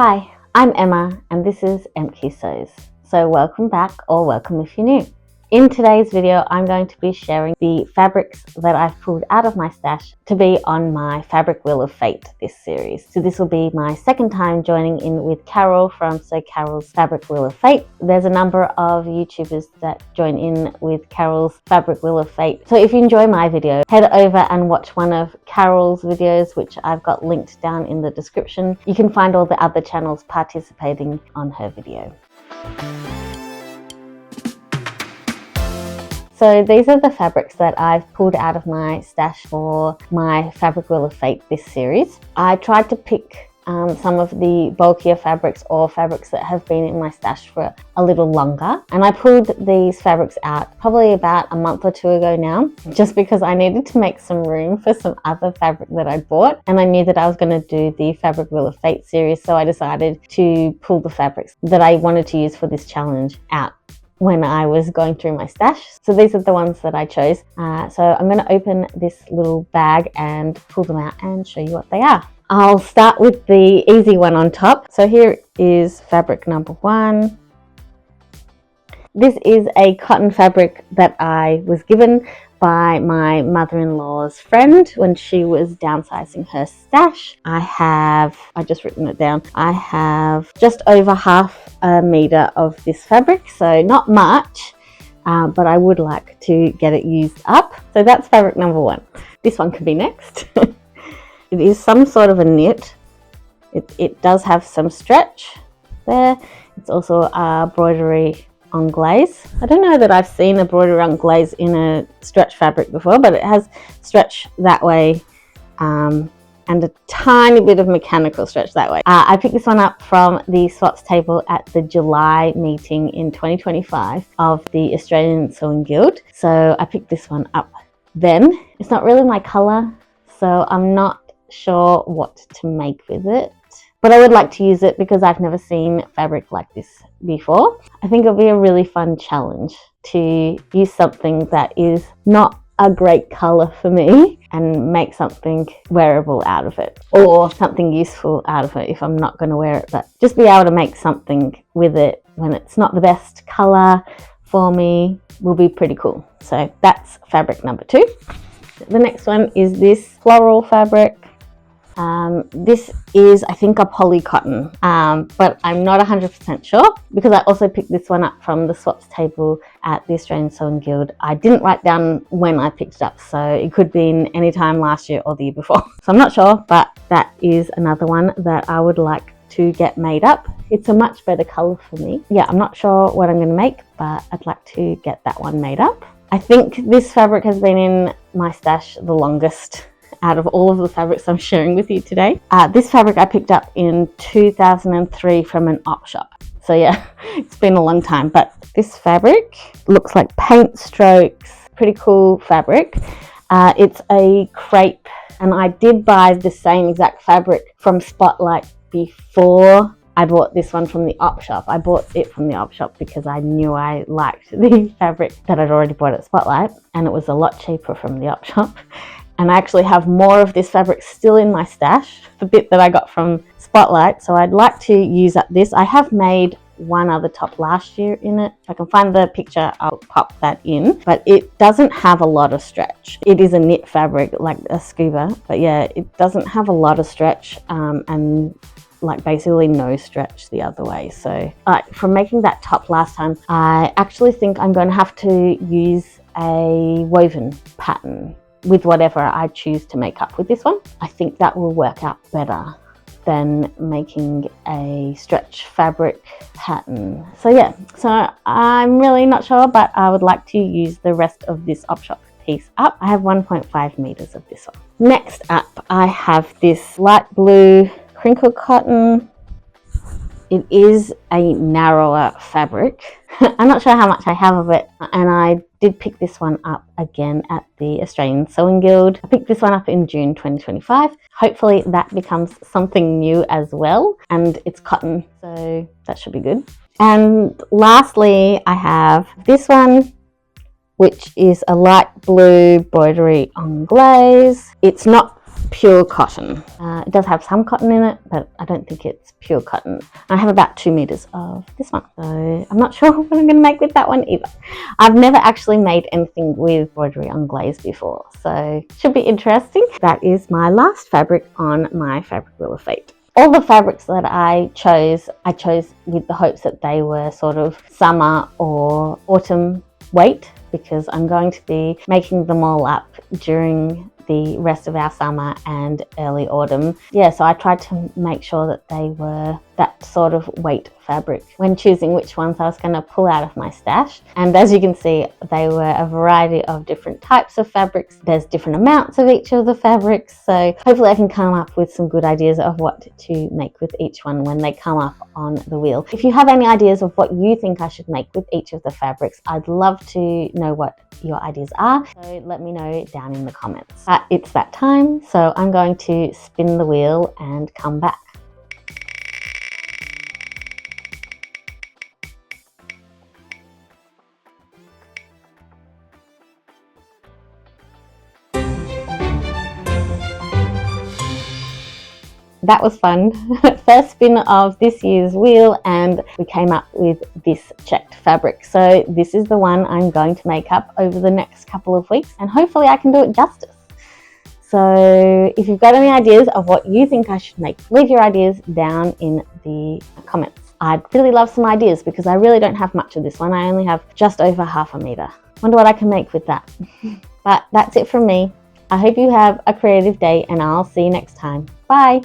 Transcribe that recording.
Hi, I'm Emma and this is MQ Sews. So welcome back, or welcome if you're new. In today's video, I'm going to be sharing the fabrics that I've pulled out of my stash to be on my Fabric Wheel of Fate this series. So this will be my second time joining in with Carole from Carole's Fabric Wheel of Fate. There's a number of YouTubers that join in with Carole's Fabric Wheel of Fate. So if you enjoy my video, head over and watch one of Carole's videos, which I've got linked down in the description. You can find all the other channels participating on her video. So these are the fabrics that I've pulled out of my stash for my Fabric Wheel of Fate this series. I tried to pick some of the bulkier fabrics or fabrics that have been in my stash for a little longer. And I pulled these fabrics out probably about a month or two ago now, just because I needed to make some room for some other fabric that I bought. And I knew that I was going to do the Fabric Wheel of Fate series, so I decided to pull the fabrics that I wanted to use for this challenge out when I was going through my stash. So these are the ones that I chose. So I'm going to open this little bag and pull them out and show you what they are. I'll start with the easy one on top. So here is fabric number one. This is a cotton fabric that I was given by my mother-in-law's friend when she was downsizing her stash. I just written it down. I have just over half a meter of this fabric, so not much, but I would like to get it used up. So that's fabric number one. This one could be next. It is some sort of a knit. It does have some stretch there. It's also a broderie on glaze. I don't know that I've seen a broderie on glaze in a stretch fabric before, but it has stretch that way and a tiny bit of mechanical stretch that way. I picked this one up from the swaps table at the July meeting in 2025 of the Australian Sewing Guild. So I picked this one up then. It's not really my color, so I'm not sure what to make with it. But I would like to use it because I've never seen fabric like this before. I think it'll be a really fun challenge to use something that is not a great color for me and make something wearable out of it, or something useful out of it if I'm not going to wear it, but just be able to make something with it when it's not the best color for me will be pretty cool. So that's fabric number two. The next one is this floral fabric. This is, I think, a poly cotton, but I'm not 100% sure because I also picked this one up from the swaps table at the Australian Sewing Guild. I didn't write down when I picked it up, so it could be in any time last year or the year before. So I'm not sure, but that is another one that I would like to get made up. It's a much better color for me. Yeah, I'm not sure what I'm going to make, but I'd like to get that one made up. I think this fabric has been in my stash the longest out of all of the fabrics I'm sharing with you today. This fabric I picked up in 2003 from an op shop. So yeah, it's been a long time, but this fabric looks like paint strokes. Pretty cool fabric. It's a crepe, and I did buy the same exact fabric from Spotlight before I bought this one from the op shop. I bought it from the op shop because I knew I liked the fabric that I'd already bought at Spotlight, and it was a lot cheaper from the op shop. And I actually have more of this fabric still in my stash, the bit that I got from Spotlight. So I'd like to use up this. I have made one other top last year in it. If I can find the picture, I'll pop that in. But it doesn't have a lot of stretch. It is a knit fabric, like a scuba. But yeah, it doesn't have a lot of stretch and like basically no stretch the other way. So from making that top last time, I actually think I'm going to have to use a woven pattern with whatever I choose to make up with this one. I think that will work out better than making a stretch fabric pattern. So yeah, so I'm really not sure, but I would like to use the rest of this op shop piece up. I have 1.5 meters of this one. Next up, I have this light blue crinkle cotton. It is a narrower fabric. I'm not sure how much I have of it, and I did pick this one up again at the Australian Sewing Guild. I picked this one up in June 2025. Hopefully that becomes something new as well, and it's cotton, so that should be good. And lastly, I have this one, which is a light blue broderie on glaze. It's not pure cotton. It does have some cotton in it, but I don't think it's pure cotton. I have about 2 meters of this one, so I'm not sure what I'm going to make with that one either. I've never actually made anything with embroidery on glaze before, so should be interesting. That is my last fabric on my fabric wheel of fate. All the fabrics that I chose with the hopes that they were sort of summer or autumn weight, because I'm going to be making them all up during the rest of our summer and early autumn. Yeah, so I tried to make sure that they were that sort of weight fabric when choosing which ones I was going to pull out of my stash. And as you can see, they were a variety of different types of fabrics. There's different amounts of each of the fabrics, so hopefully I can come up with some good ideas of what to make with each one when they come up on the wheel. If you have any ideas of what you think I should make with each of the fabrics, I'd love to know what your ideas are, so let me know down in the comments. But it's that time, so I'm going to spin the wheel and come back. That was fun. First spin of this year's wheel, and we came up with this checked fabric. So this is the one I'm going to make up over the next couple of weeks, and hopefully I can do it justice. So if you've got any ideas of what you think I should make, leave your ideas down in the comments. I'd really love some ideas because I really don't have much of this one. I only have just over 1/2 meter. Wonder what I can make with that. But that's it from me. I hope you have a creative day, and I'll see you next time. Bye.